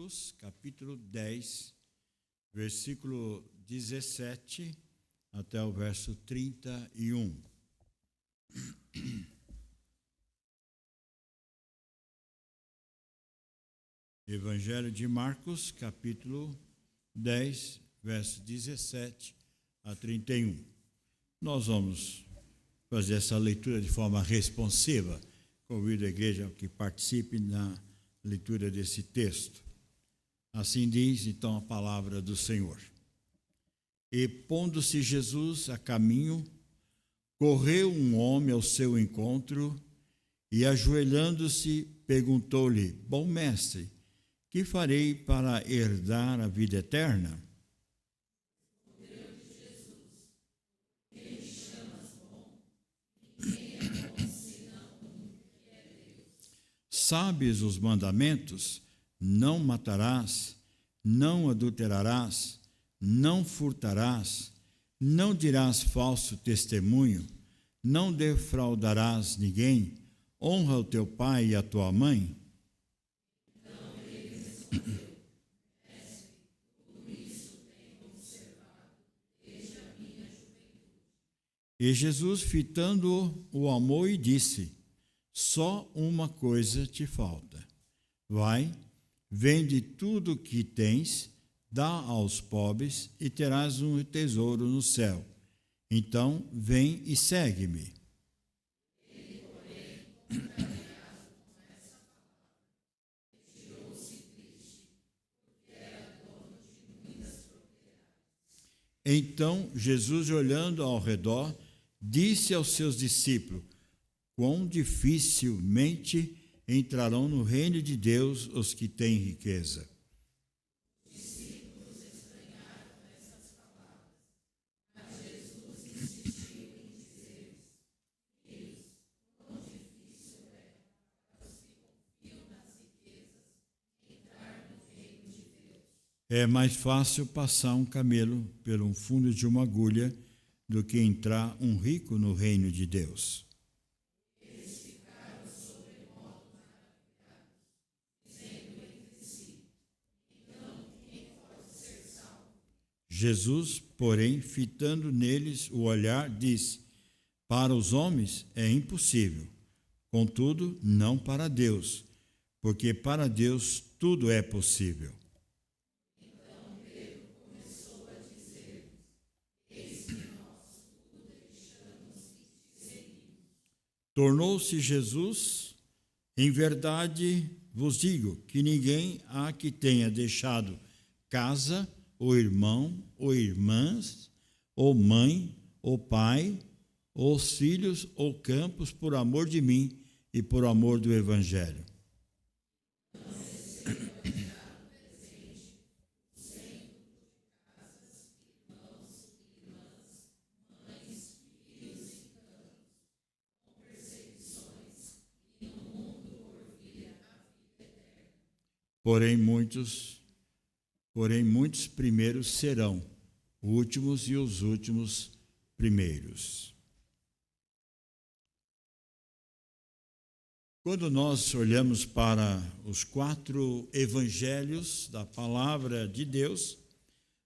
Marcos, capítulo 10, versículo 17 até o verso 31. Evangelho de Marcos, capítulo 10, verso 17 a 31. Nós vamos fazer essa leitura de forma responsiva. Convido a igreja que participe na leitura desse texto. Assim diz, então, a palavra do Senhor. E, pondo-se Jesus a caminho, correu um homem ao seu encontro e, ajoelhando-se, perguntou-lhe: Bom mestre, que farei para herdar a vida eterna? Sabes os mandamentos? Não matarás, não adulterarás, não furtarás, não dirás falso testemunho, não defraudarás ninguém, honra o teu pai e a tua mãe. Então ele respondeu: Mestre, tudo isso tenho observado desde a minha juventude. E Jesus, fitando-o, o amou e disse: Só uma coisa te falta. Vai, vende tudo o que tens, dá aos pobres e terás um tesouro no céu. Então, vem e segue-me. Ele, porém, contrariado com essa palavra, retirou-se triste, porque era dono de muitas propriedades. Então, Jesus, olhando ao redor, disse aos seus discípulos: Quão dificilmente entrarão no reino de Deus os que têm riqueza. Os discípulos estranharam essas palavras, mas Jesus insistiu em dizer-lhes: Filhos, quão difícil é para os que confiam nas riquezas entrar no reino de Deus. É mais fácil passar um camelo pelo fundo de uma agulha do que entrar um rico no reino de Deus. Jesus, porém, fitando neles o olhar, disse: Para os homens é impossível, contudo, não para Deus, porque para Deus tudo é possível. Então Pedro começou a dizer: Eis que nós tudo deixamos e te seguimos. Tornou-se Jesus: Em verdade vos digo que ninguém há que tenha deixado casa, ou irmão, ou irmãs, ou mãe, ou pai, ou os filhos, ou campos, por amor de mim e por amor do Evangelho. Porém muitos primeiros serão últimos e os últimos primeiros. Quando nós olhamos para os 4 evangelhos da palavra de Deus,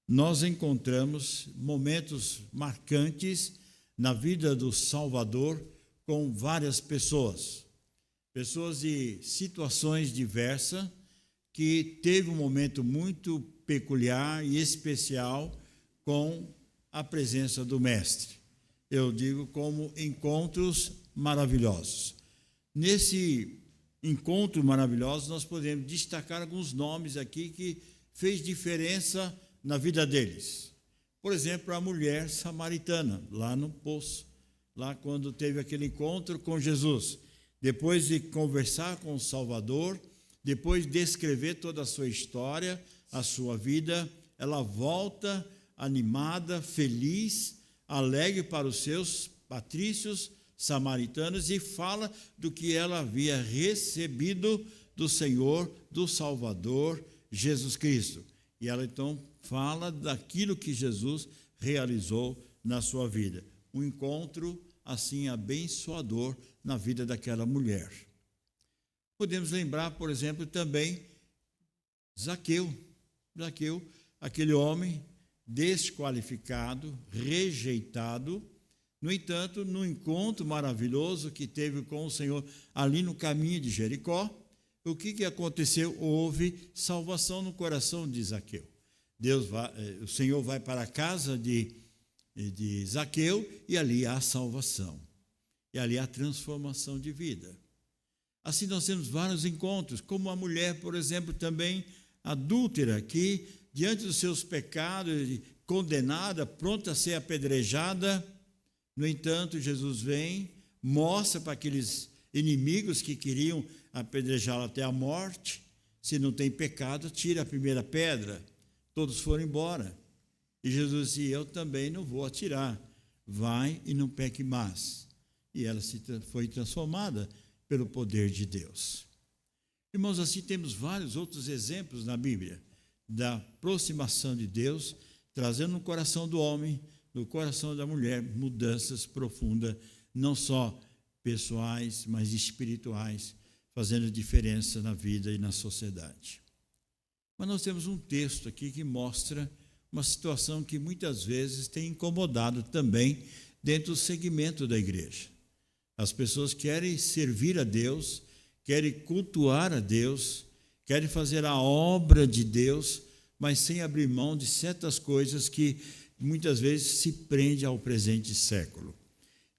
nós encontramos momentos marcantes na vida do Salvador com várias pessoas de situações diversas, que teve um momento muito peculiar e especial com a presença do Mestre. Eu digo como encontros maravilhosos. Nesse encontro maravilhoso, nós podemos destacar alguns nomes aqui que fez diferença na vida deles. Por exemplo, a mulher samaritana, lá no poço, lá quando teve aquele encontro com Jesus. Depois de conversar com o Salvador, depois de descrever toda a sua história, a sua vida, ela volta animada, feliz, alegre para os seus patrícios samaritanos e fala do que ela havia recebido do Senhor, do Salvador, Jesus Cristo. E ela então fala daquilo que Jesus realizou na sua vida. Um encontro assim abençoador na vida daquela mulher. Podemos lembrar, por exemplo, também Zaqueu, aquele homem desqualificado, rejeitado. No entanto, no encontro maravilhoso que teve com o Senhor ali no caminho de Jericó, o que aconteceu? Houve salvação no coração de Zaqueu. O Senhor vai para a casa de Zaqueu e ali há salvação. E ali há transformação de vida. Assim nós temos vários encontros, como a mulher, por exemplo, também adúltera, que diante dos seus pecados, condenada, pronta a ser apedrejada. No entanto, Jesus vem, mostra para aqueles inimigos que queriam apedrejá-la até a morte: se não tem pecado, tira a primeira pedra. Todos foram embora. E Jesus disse: eu também não vou atirar. Vai e não peque mais. E ela foi transformada pelo poder de Deus. Irmãos, assim temos vários outros exemplos na Bíblia da aproximação de Deus, trazendo no coração do homem, no coração da mulher, mudanças profundas, não só pessoais, mas espirituais, fazendo diferença na vida e na sociedade. Mas nós temos um texto aqui que mostra uma situação que muitas vezes tem incomodado também dentro do segmento da igreja. As pessoas querem servir a Deus, querem cultuar a Deus, querem fazer a obra de Deus, mas sem abrir mão de certas coisas que muitas vezes se prende ao presente século.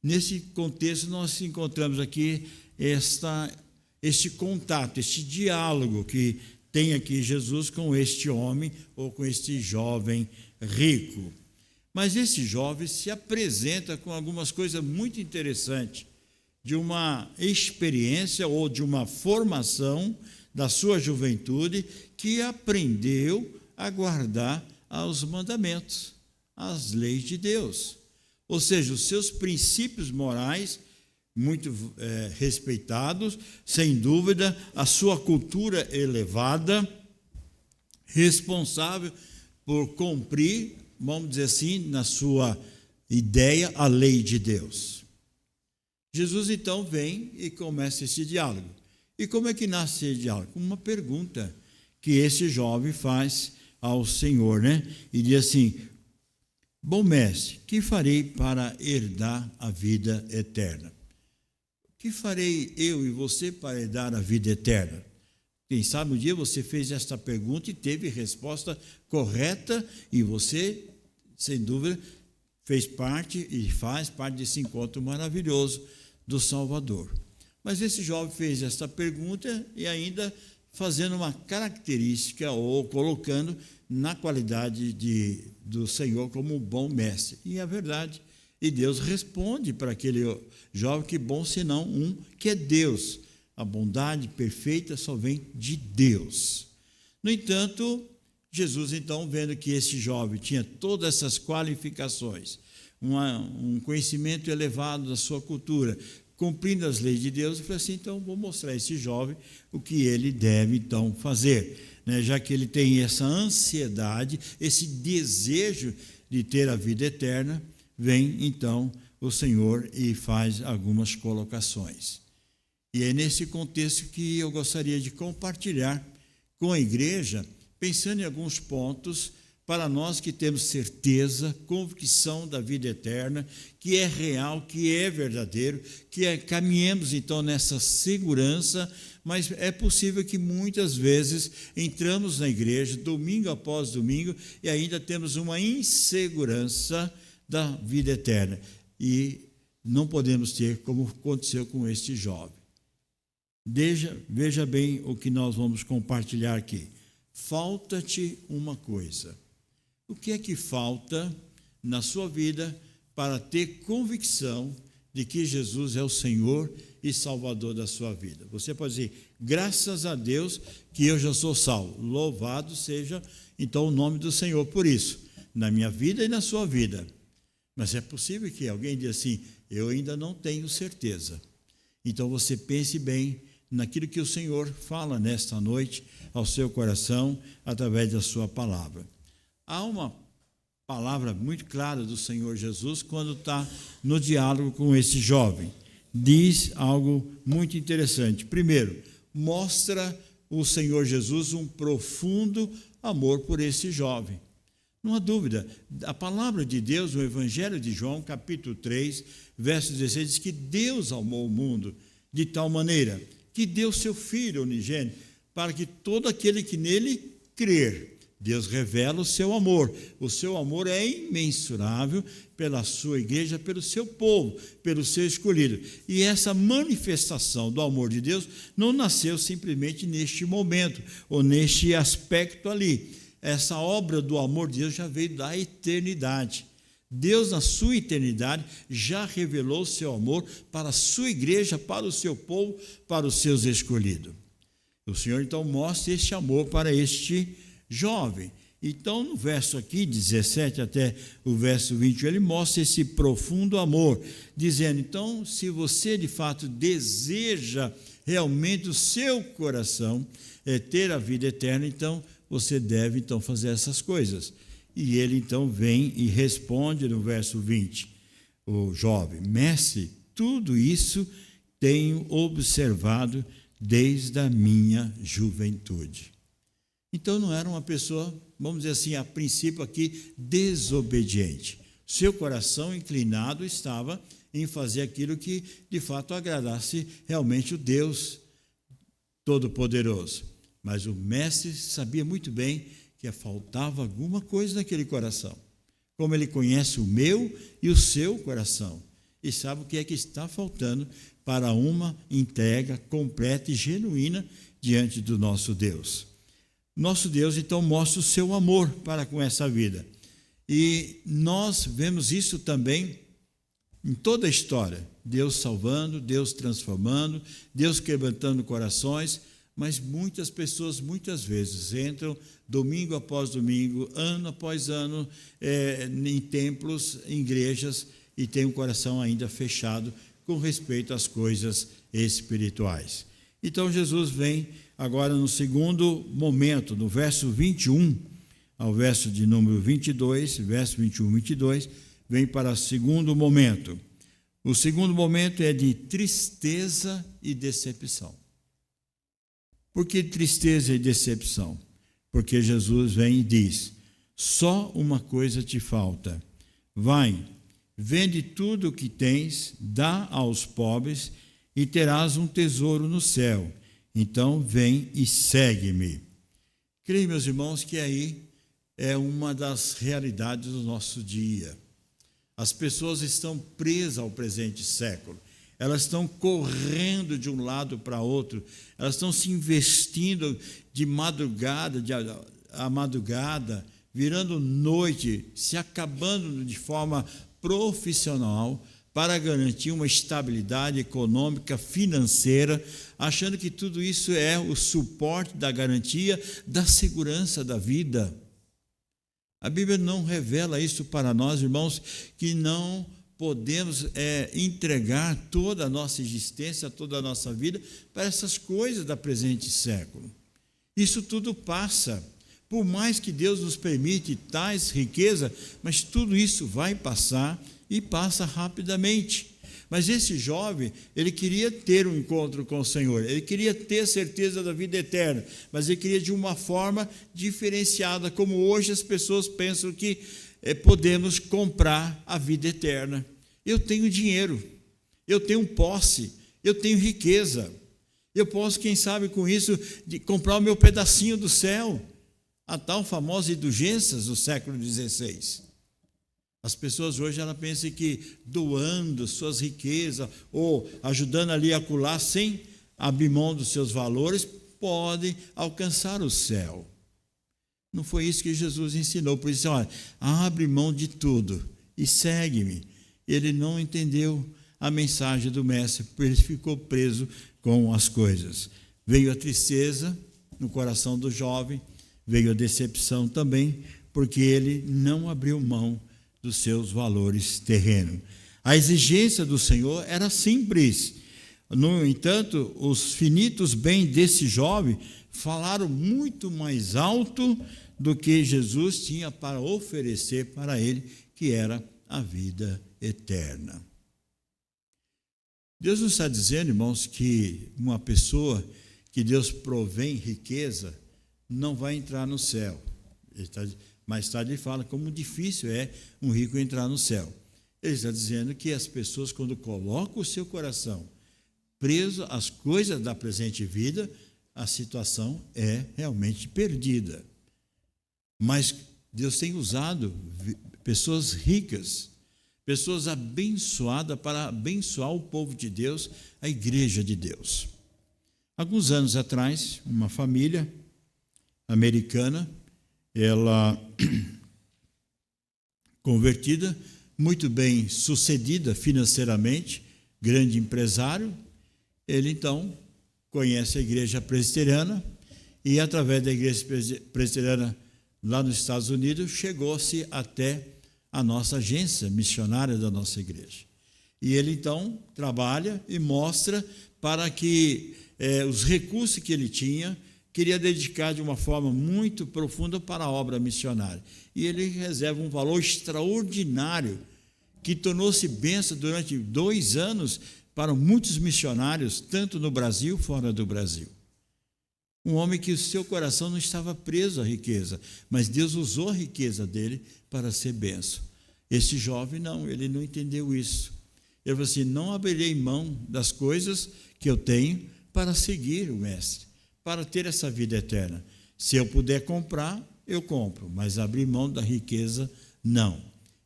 Nesse contexto, nós encontramos aqui este contato, este diálogo que tem aqui Jesus com este homem ou com este jovem rico. Mas esse jovem se apresenta com algumas coisas muito interessantes, de uma experiência ou de uma formação da sua juventude, que aprendeu a guardar os mandamentos, as leis de Deus. Ou seja, os seus princípios morais, muito respeitados, sem dúvida, a sua cultura elevada, responsável por cumprir, vamos dizer assim, na sua ideia, a lei de Deus. Jesus então vem e começa esse diálogo. E como é que nasce esse diálogo? Uma pergunta que esse jovem faz ao Senhor, né? E diz assim: bom mestre, que farei para herdar a vida eterna? O que farei eu e você para herdar a vida eterna? Quem sabe um dia você fez esta pergunta e teve resposta correta, e você, sem dúvida, fez parte e faz parte desse encontro maravilhoso do Salvador. Mas esse jovem fez esta pergunta e ainda fazendo uma característica ou colocando na qualidade do Senhor como um bom mestre. E é verdade. E Deus responde para aquele jovem: que bom senão um que é Deus. A bondade perfeita só vem de Deus. No entanto, Jesus, então, vendo que esse jovem tinha todas essas qualificações, um conhecimento elevado da sua cultura, cumprindo as leis de Deus, eu falei assim: então vou mostrar a esse jovem o que ele deve então fazer, né? Já que ele tem essa ansiedade, esse desejo de ter a vida eterna, vem então o Senhor e faz algumas colocações. E é nesse contexto que eu gostaria de compartilhar com a igreja, pensando em alguns pontos para nós que temos certeza, convicção da vida eterna, que é real, que é verdadeiro, que caminhemos então nessa segurança. Mas é possível que muitas vezes entramos na igreja, domingo após domingo, e ainda temos uma insegurança da vida eterna. E não podemos ter, como aconteceu com este jovem. Veja bem o que nós vamos compartilhar aqui. Falta-te uma coisa. O que é que falta na sua vida para ter convicção de que Jesus é o Senhor e Salvador da sua vida? Você pode dizer: graças a Deus que eu já sou salvo. Louvado seja então o nome do Senhor por isso, na minha vida e na sua vida. Mas é possível que alguém diga assim: eu ainda não tenho certeza. Então você pense bem naquilo que o Senhor fala nesta noite ao seu coração através da sua palavra. Há uma palavra muito clara do Senhor Jesus quando está no diálogo com esse jovem. Diz algo muito interessante. Primeiro, mostra o Senhor Jesus um profundo amor por esse jovem. Não há dúvida, a palavra de Deus, no Evangelho de João, capítulo 3, verso 16, diz que Deus amou o mundo de tal maneira que deu seu Filho unigênito, para que todo aquele que nele crer. Deus revela o seu amor. O seu amor é imensurável pela sua igreja, pelo seu povo, pelo seu escolhido. E essa manifestação do amor de Deus não nasceu simplesmente neste momento, ou neste aspecto ali. Essa obra do amor de Deus já veio da eternidade. Deus, na sua eternidade, já revelou o seu amor para a sua igreja, para o seu povo, para os seus escolhidos. O Senhor, então, mostra este amor para este jovem. Então, no verso aqui, 17 até o verso 21, ele mostra esse profundo amor, dizendo, então, se você de fato deseja realmente o seu coração ter a vida eterna, então, você deve então fazer essas coisas. E ele então vem e responde no verso 20, o jovem, mestre, tudo isso tenho observado desde a minha juventude. Então não era uma pessoa, vamos dizer assim, a princípio aqui, desobediente. Seu coração inclinado estava em fazer aquilo que de fato agradasse realmente o Deus Todo-Poderoso. Mas o mestre sabia muito bem que faltava alguma coisa naquele coração. Como ele conhece o meu e o seu coração, e sabe o que é que está faltando para uma entrega completa e genuína diante do nosso Deus. Nosso Deus, então, mostra o seu amor para com essa vida. E nós vemos isso também em toda a história. Deus salvando, Deus transformando, Deus quebrantando corações, mas muitas pessoas, muitas vezes, entram domingo após domingo, ano após ano, em templos, em igrejas, e têm o coração ainda fechado com respeito às coisas espirituais. Então, Jesus vem agora no segundo momento, no verso 21 ao verso de número 22, verso 21 e 22, vem para o segundo momento. O segundo momento é de tristeza e decepção. Por que tristeza e decepção? Porque Jesus vem e diz, só uma coisa te falta. Vai, vende tudo o que tens, dá aos pobres e terás um tesouro no céu. Então vem e segue-me. Creio, meus irmãos, que aí é uma das realidades do nosso dia. As pessoas estão presas ao presente século. Elas estão correndo de um lado para outro, elas estão se investindo de madrugada, a madrugada, virando noite, se acabando de forma profissional para garantir uma estabilidade econômica, financeira, achando que tudo isso é o suporte da garantia da segurança da vida. A Bíblia não revela isso para nós, irmãos, que não podemos entregar toda a nossa existência, toda a nossa vida para essas coisas da presente século. Isso tudo passa. Por mais que Deus nos permite tais riquezas, mas tudo isso vai passar e passa rapidamente. Mas esse jovem, ele queria ter um encontro com o Senhor, ele queria ter certeza da vida eterna, mas ele queria de uma forma diferenciada, como hoje as pessoas pensam que podemos comprar a vida eterna. Eu tenho dinheiro, eu tenho posse, eu tenho riqueza, eu posso, quem sabe, com isso, comprar o meu pedacinho do céu, a tal famosa indulgências do século XVI. As pessoas hoje elas pensam que doando suas riquezas ou ajudando ali a acolá sem abrir mão dos seus valores, podem alcançar o céu. Não foi isso que Jesus ensinou. Por isso, olha, abre mão de tudo e segue-me. Ele não entendeu a mensagem do mestre, porque ele ficou preso com as coisas. Veio a tristeza no coração do jovem, veio a decepção também, porque ele não abriu mão dos seus valores terrenos. A exigência do Senhor era simples. No entanto, os finitos bens desse jovem falaram muito mais alto do que Jesus tinha para oferecer para ele, que era a vida eterna. Deus nos está dizendo, irmãos, que uma pessoa que Deus provém riqueza, não vai entrar no céu. Mais tarde ele fala como difícil é um rico entrar no céu. Ele está dizendo que as pessoas, quando colocam o seu coração preso às coisas da presente vida, a situação é realmente perdida. Mas Deus tem usado pessoas ricas, pessoas abençoadas para abençoar o povo de Deus, a igreja de Deus. Alguns anos atrás, uma família americana, ela convertida, muito bem sucedida financeiramente, grande empresário, ele então conhece a igreja presbiteriana e através da igreja presbiteriana lá nos Estados Unidos chegou-se até a nossa agência missionária da nossa igreja. E ele então trabalha e mostra para que os recursos que ele tinha, queria dedicar de uma forma muito profunda para a obra missionária. E ele reserva um valor extraordinário, que tornou-se bênção durante 2 anos para muitos missionários, tanto no Brasil, fora do Brasil. Um homem que o seu coração não estava preso à riqueza, mas Deus usou a riqueza dele para ser bênção. Esse jovem não, ele não entendeu isso. Ele falou assim: não abrirei mão das coisas que eu tenho para seguir o Mestre, para ter essa vida eterna. Se eu puder comprar, eu compro, mas abrir mão da riqueza, não.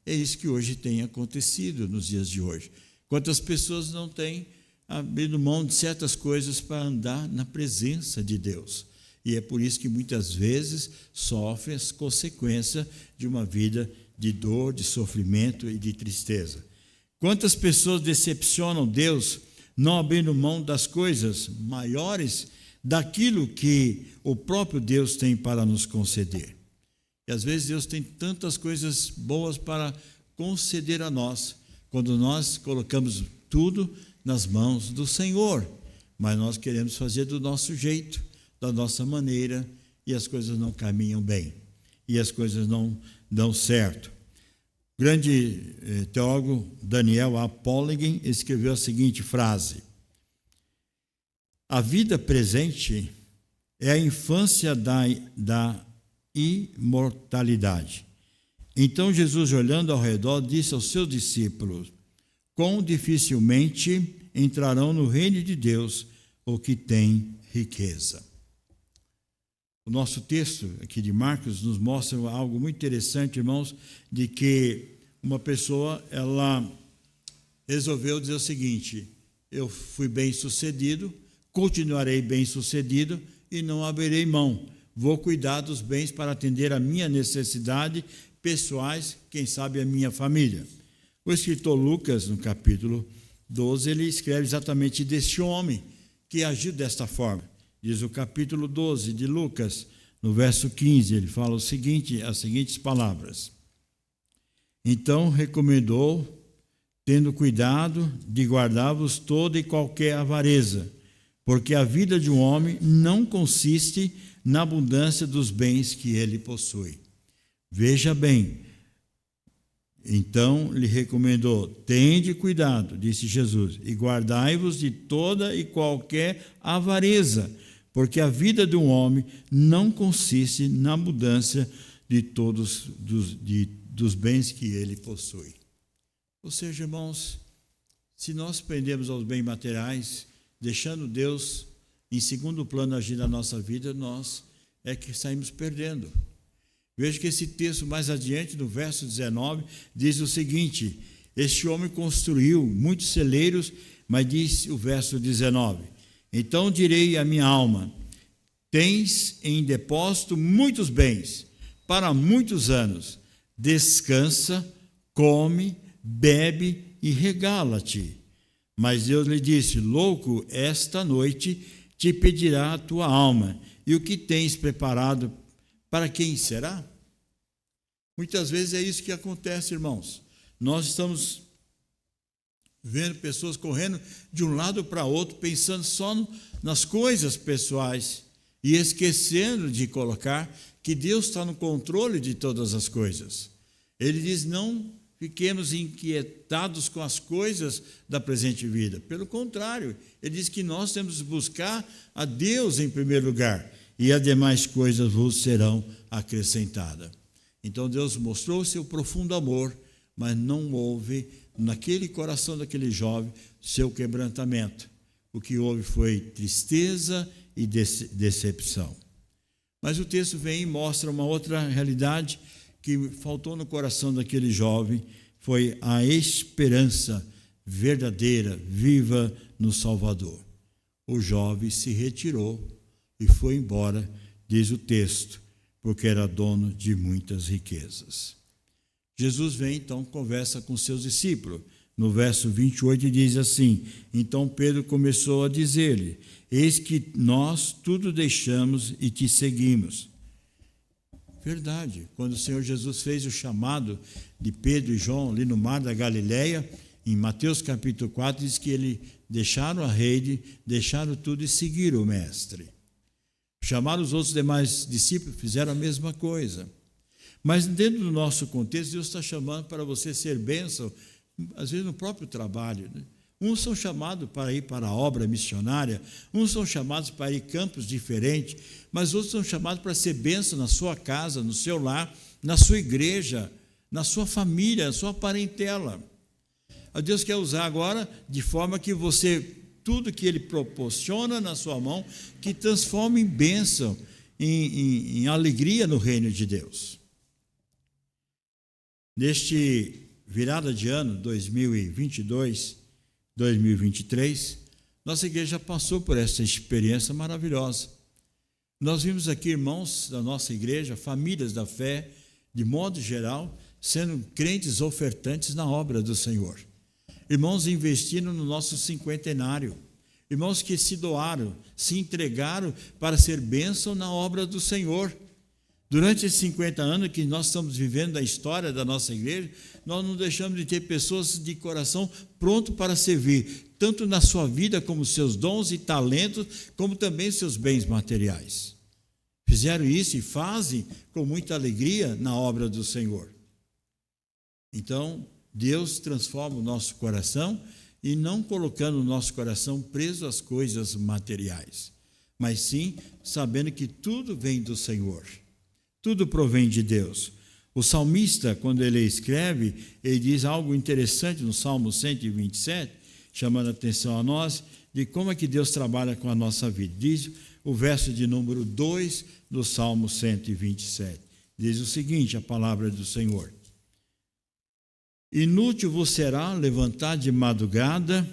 É isso que hoje tem acontecido nos dias de hoje. Quantas pessoas não têm abrido mão de certas coisas para andar na presença de Deus? E é por isso que muitas vezes sofrem as consequências de uma vida de dor, de sofrimento e de tristeza. Quantas pessoas decepcionam Deus não abrindo mão das coisas maiores daquilo que o próprio Deus tem para nos conceder. E às vezes Deus tem tantas coisas boas para conceder a nós, quando nós colocamos tudo nas mãos do Senhor, mas nós queremos fazer do nosso jeito, da nossa maneira, e as coisas não caminham bem, e as coisas não dão certo. O grande teólogo Daniel A. Pollingen escreveu a seguinte frase: a vida presente é a infância da imortalidade. Então Jesus, olhando ao redor, disse aos seus discípulos: quão dificilmente entrarão no reino de Deus o que tem riqueza. O nosso texto aqui de Marcos nos mostra algo muito interessante, irmãos, de que uma pessoa, ela resolveu dizer o seguinte: eu fui bem sucedido, continuarei bem sucedido e não abrirei mão. Vou cuidar dos bens para atender a minha necessidade pessoais, quem sabe a minha família. O escritor Lucas, no capítulo 12, ele escreve exatamente deste homem que agiu desta forma. Diz o capítulo 12 de Lucas, no verso 15, ele fala as seguintes palavras: então recomendou, tendo cuidado de guardar-vos toda e qualquer avareza, porque a vida de um homem não consiste na abundância dos bens que ele possui. Veja bem, então lhe recomendou: tende cuidado, disse Jesus, e guardai-vos de toda e qualquer avareza, porque a vida de um homem não consiste na abundância de todos dos bens que ele possui. Ou seja, irmãos, se nós prendemos aos bens materiais, deixando Deus em segundo plano agir na nossa vida, nós é que saímos perdendo. Veja que esse texto mais adiante, no verso 19, diz o seguinte: este homem construiu muitos celeiros, mas diz o verso 19: então direi à minha alma: tens em depósito muitos bens, para muitos anos, descansa, come, bebe e regala-te. Mas Deus lhe disse: louco, esta noite te pedirá a tua alma, e o que tens preparado, para quem será? Muitas vezes é isso que acontece, irmãos. Nós estamos vendo pessoas correndo de um lado para outro, pensando só nas coisas pessoais e esquecendo de colocar que Deus está no controle de todas as coisas. Ele diz: não fiquemos inquietados com as coisas da presente vida. Pelo contrário, ele diz que nós temos que buscar a Deus em primeiro lugar, e as demais coisas vos serão acrescentadas. Então Deus mostrou seu profundo amor, mas não houve naquele coração daquele jovem seu quebrantamento. O que houve foi tristeza e decepção. Mas o texto vem e mostra uma outra realidade que faltou no coração daquele jovem, foi a esperança verdadeira, viva no Salvador. O jovem se retirou e foi embora, diz o texto, porque era dono de muitas riquezas. Jesus vem, então, conversa com seus discípulos. No verso 28 diz assim: então Pedro começou a dizer-lhe: eis que nós tudo deixamos e te seguimos. Verdade, quando o Senhor Jesus fez o chamado de Pedro e João ali no mar da Galileia, em Mateus capítulo 4, diz que eles deixaram a rede, deixaram tudo e seguiram o Mestre. Chamaram os outros demais discípulos, fizeram a mesma coisa. Mas dentro do nosso contexto, Deus está chamando para você ser bênção, às vezes no próprio trabalho, né? Uns são chamados para ir para a obra missionária, uns são chamados para ir em campos diferentes, mas outros são chamados para ser bênção na sua casa, no seu lar, na sua igreja, na sua família, na sua parentela. A Deus quer usar agora de forma que você, tudo que Ele proporciona na sua mão, que transforme em bênção, em alegria no reino de Deus. Neste virada de ano 2022, 2023, nossa igreja passou por essa experiência maravilhosa. Nós vimos aqui irmãos da nossa igreja, famílias da fé, de modo geral, sendo crentes ofertantes na obra do Senhor. Irmãos investindo no nosso cinquentenário. Irmãos que se doaram, se entregaram para ser bênção na obra do Senhor. Durante esses 50 anos que nós estamos vivendo da história da nossa igreja, nós não deixamos de ter pessoas de coração pronto para servir, tanto na sua vida como seus dons e talentos, como também seus bens materiais. Fizeram isso e fazem com muita alegria na obra do Senhor. Então, Deus transforma o nosso coração e não colocando o nosso coração preso às coisas materiais, mas sim sabendo que tudo vem do Senhor. Tudo provém de Deus. O salmista, quando ele escreve, ele diz algo interessante no Salmo 127, chamando a atenção a nós, de como é que Deus trabalha com a nossa vida. Diz o verso de número 2 do Salmo 127. Diz o seguinte, a palavra do Senhor: inútil vos será levantar de madrugada,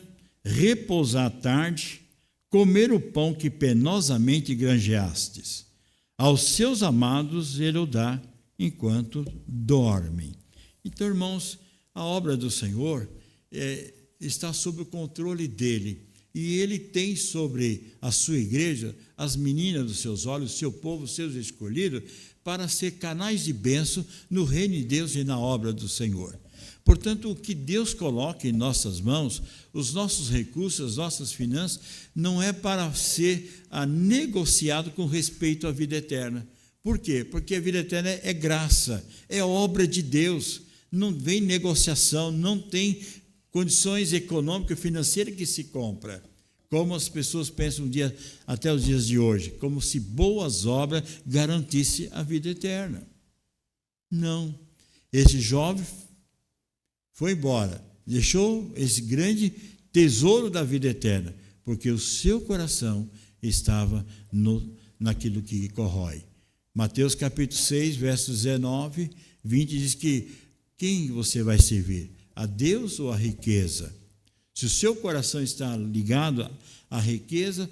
repousar à tarde, comer o pão que penosamente granjeastes. Aos seus amados ele o dá enquanto dormem. Então, irmãos, a obra do Senhor está sob o controle dele. E ele tem sobre a sua igreja as meninas dos seus olhos, seu povo, seus escolhidos, para ser canais de bênção no reino de Deus e na obra do Senhor. Portanto, o que Deus coloca em nossas mãos, os nossos recursos, as nossas finanças, não é para ser negociado com respeito à vida eterna. Por quê? Porque a vida eterna é graça, é obra de Deus, não vem negociação, não tem condições econômicas e financeiras que se compra. Como as pessoas pensam até os dias de hoje, como se boas obras garantissem a vida eterna. Não. Esse jovem foi embora, deixou esse grande tesouro da vida eterna, porque o seu coração estava naquilo que corrói. Mateus capítulo 6, versos 19, 20 diz que quem você vai servir? A Deus ou a riqueza? Se o seu coração está ligado à riqueza,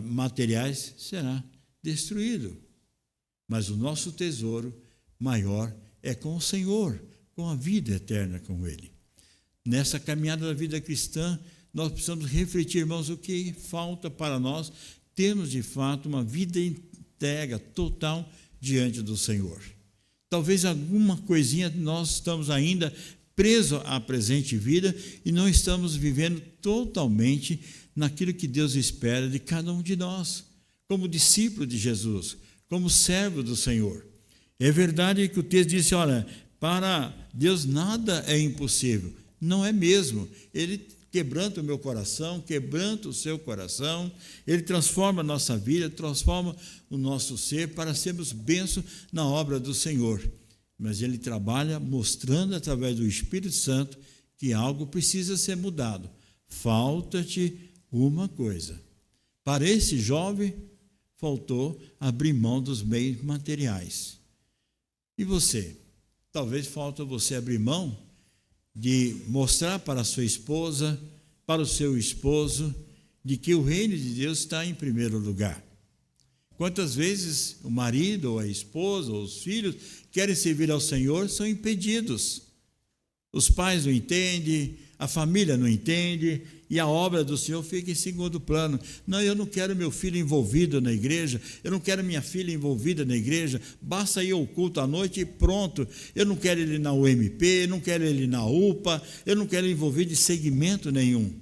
materiais, será destruído. Mas o nosso tesouro maior é com o Senhor, com a vida eterna com Ele. Nessa caminhada da vida cristã, nós precisamos refletir, irmãos, o que falta para nós termos, de fato, uma vida entrega total diante do Senhor. Talvez alguma coisinha nós estamos ainda presos à presente vida e não estamos vivendo totalmente naquilo que Deus espera de cada um de nós, como discípulo de Jesus, como servo do Senhor. É verdade que o texto diz, olha, Para Deus nada é impossível. Não é mesmo. Ele quebranta o meu coração, quebranta o seu coração, Ele transforma a nossa vida, transforma o nosso ser para sermos bênção na obra do Senhor. Mas Ele trabalha mostrando através do Espírito Santo que algo precisa ser mudado. Falta-te uma coisa. Para esse jovem, faltou abrir mão dos meios materiais. E você? Talvez falta você abrir mão de mostrar para a sua esposa, para o seu esposo, de que o reino de Deus está em primeiro lugar. Quantas vezes o marido, ou a esposa, ou os filhos querem servir ao Senhor, são impedidos. Os pais não entendem, a família não entende, e a obra do Senhor fica em segundo plano. Não, eu não quero meu filho envolvido na igreja, eu não quero minha filha envolvida na igreja, basta ir ao culto à noite e pronto. Eu não quero ele na UMP, eu não quero ele na UPA, eu não quero ele envolvido em segmento nenhum.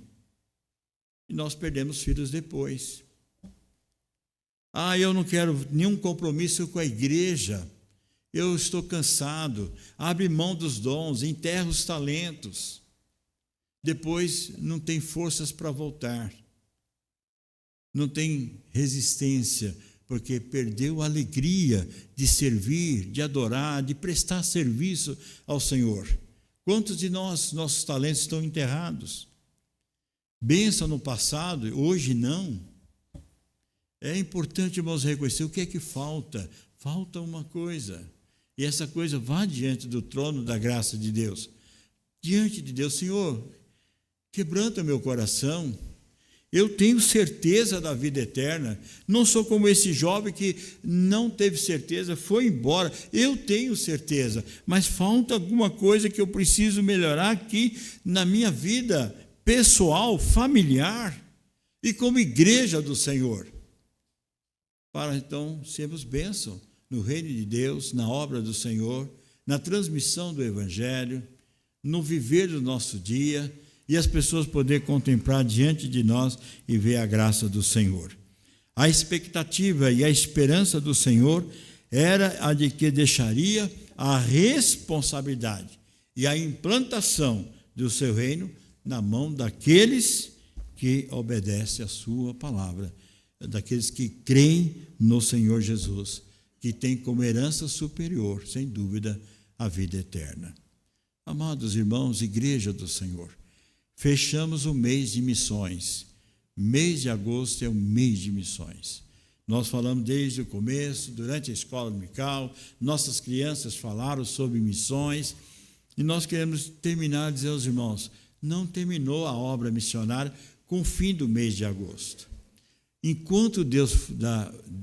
E nós perdemos filhos depois. Eu não quero nenhum compromisso com a igreja, eu estou cansado. Abre mão dos dons, enterra os talentos. Depois não tem forças para voltar, não tem resistência, porque perdeu a alegria de servir, de adorar, de prestar serviço ao Senhor. Quantos de nossos talentos estão enterrados? Bênção no passado, hoje não. É importante, irmãos, reconhecer o que é que falta. Falta uma coisa, e essa coisa vá diante do trono da graça de Deus. Diante de Deus, Senhor, quebranta meu coração, eu tenho certeza da vida eterna, não sou como esse jovem que não teve certeza, foi embora, eu tenho certeza, mas falta alguma coisa que eu preciso melhorar aqui na minha vida pessoal, familiar e como igreja do Senhor, para então sermos bênção no reino de Deus, na obra do Senhor, na transmissão do Evangelho, no viver do nosso dia, e as pessoas poderem contemplar diante de nós e ver a graça do Senhor. A expectativa e a esperança do Senhor era a de que deixaria a responsabilidade e a implantação do seu reino na mão daqueles que obedecem a sua palavra, daqueles que creem no Senhor Jesus, que tem como herança superior, sem dúvida, a vida eterna. Amados irmãos, igreja do Senhor, fechamos o mês de missões. Mês de agosto é o mês de missões. Nós falamos desde o começo, durante a escola dominical, nossas crianças falaram sobre missões, e nós queremos terminar dizer aos irmãos, não terminou a obra missionária com o fim do mês de agosto. Enquanto Deus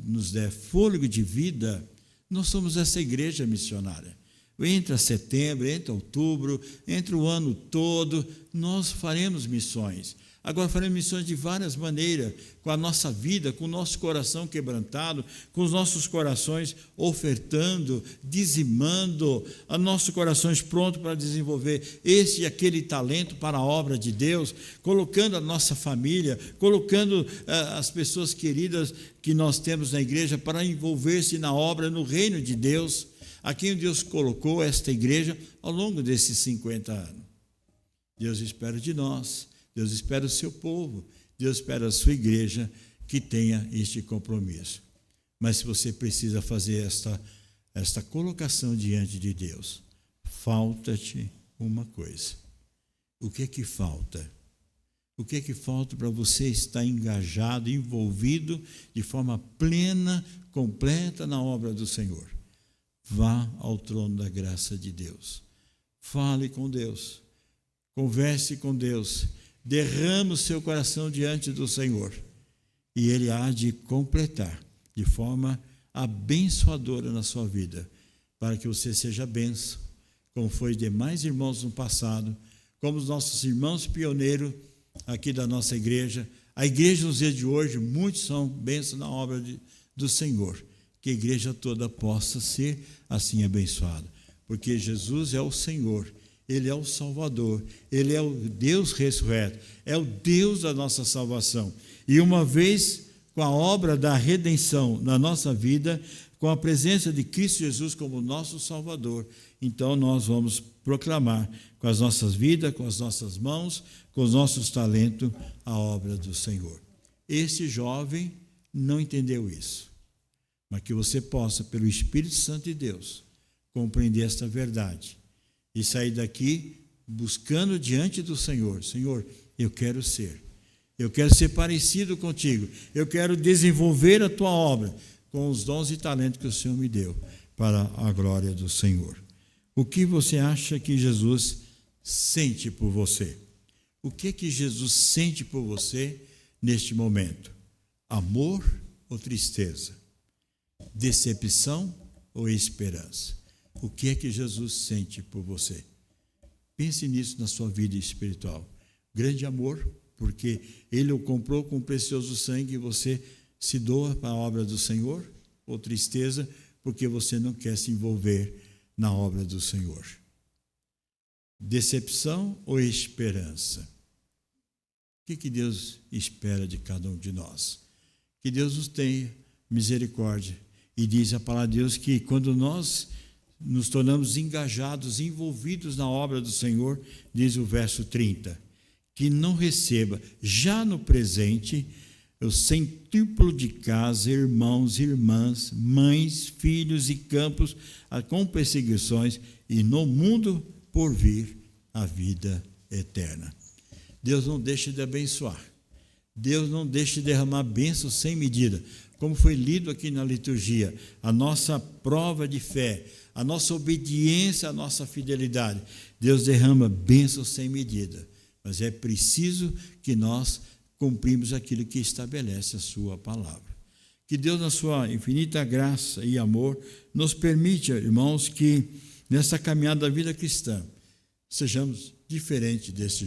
nos der fôlego de vida, nós somos essa igreja missionária. Entra setembro, entra outubro, entra o ano todo, nós faremos missões. Agora faremos missões de várias maneiras, com a nossa vida, com o nosso coração quebrantado, com os nossos corações ofertando, dizimando, os nossos corações prontos para desenvolver esse e aquele talento para a obra de Deus, colocando a nossa família, colocando as pessoas queridas que nós temos na igreja para envolver-se na obra, no reino de Deus, a quem Deus colocou esta igreja ao longo desses 50 anos. Deus espera de nós, Deus espera o seu povo, Deus espera a sua igreja que tenha este compromisso. Mas se você precisa fazer esta colocação diante de Deus, falta-te uma coisa. O que é que falta? O que é que falta para você estar engajado, envolvido de forma plena, completa na obra do Senhor? Vá ao trono da graça de Deus. Fale com Deus. Converse com Deus. Derrame o seu coração diante do Senhor. E Ele há de completar de forma abençoadora na sua vida, para que você seja bênção, como foi demais irmãos no passado, como os nossos irmãos pioneiros aqui da nossa igreja. A igreja nos dias de hoje, muitos são bênçãos na obra do Senhor. Que a igreja toda possa ser assim abençoada, porque Jesus é o Senhor, Ele é o Salvador, Ele é o Deus ressurreto, é o Deus da nossa salvação. E uma vez com a obra da redenção na nossa vida, com a presença de Cristo Jesus como nosso Salvador, então nós vamos proclamar com as nossas vidas, com as nossas mãos, com os nossos talentos, a obra do Senhor. Este jovem não entendeu isso, mas que você possa, pelo Espírito Santo de Deus, compreender esta verdade e sair daqui buscando diante do Senhor. Senhor, eu quero ser parecido contigo, eu quero desenvolver a tua obra com os dons e talentos que o Senhor me deu para a glória do Senhor. O que você acha que Jesus sente por você? O que Jesus sente por você neste momento? Amor ou tristeza? Decepção ou esperança? O que Jesus sente por você? Pense nisso na sua vida espiritual. Grande amor, porque Ele o comprou com precioso sangue e você se doa para a obra do Senhor, ou tristeza, porque você não quer se envolver na obra do Senhor. Decepção ou esperança? O que Deus espera de cada um de nós? Que Deus nos tenha misericórdia. E diz a palavra de Deus que quando nós nos tornamos engajados, envolvidos na obra do Senhor, diz o verso 30, que não receba já no presente o centíplo de casa, irmãos, irmãs, mães, filhos e campos com perseguições, e no mundo por vir a vida eterna. Deus não deixa de abençoar. Deus não deixa de derramar bênçãos sem medida. Como foi lido aqui na liturgia, a nossa prova de fé, a nossa obediência, a nossa fidelidade. Deus derrama bênçãos sem medida. Mas é preciso que nós cumprimos aquilo que estabelece a sua palavra. Que Deus, na sua infinita graça e amor, nos permita, irmãos, que nessa caminhada da vida cristã, sejamos diferentes desse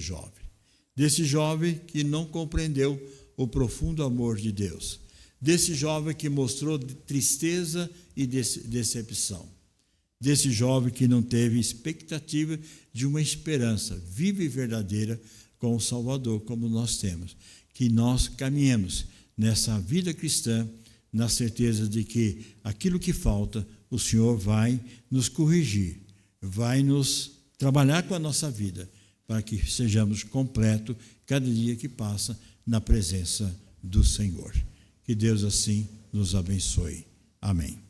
jovem que não compreendeu o profundo amor de Deus, desse jovem que mostrou tristeza e decepção, desse jovem que não teve expectativa de uma esperança viva e verdadeira com o Salvador, como nós temos. Que nós caminhemos nessa vida cristã na certeza de que aquilo que falta, o Senhor vai nos corrigir, vai nos trabalhar com a nossa vida, para que sejamos completos cada dia que passa na presença do Senhor. Que Deus assim nos abençoe. Amém.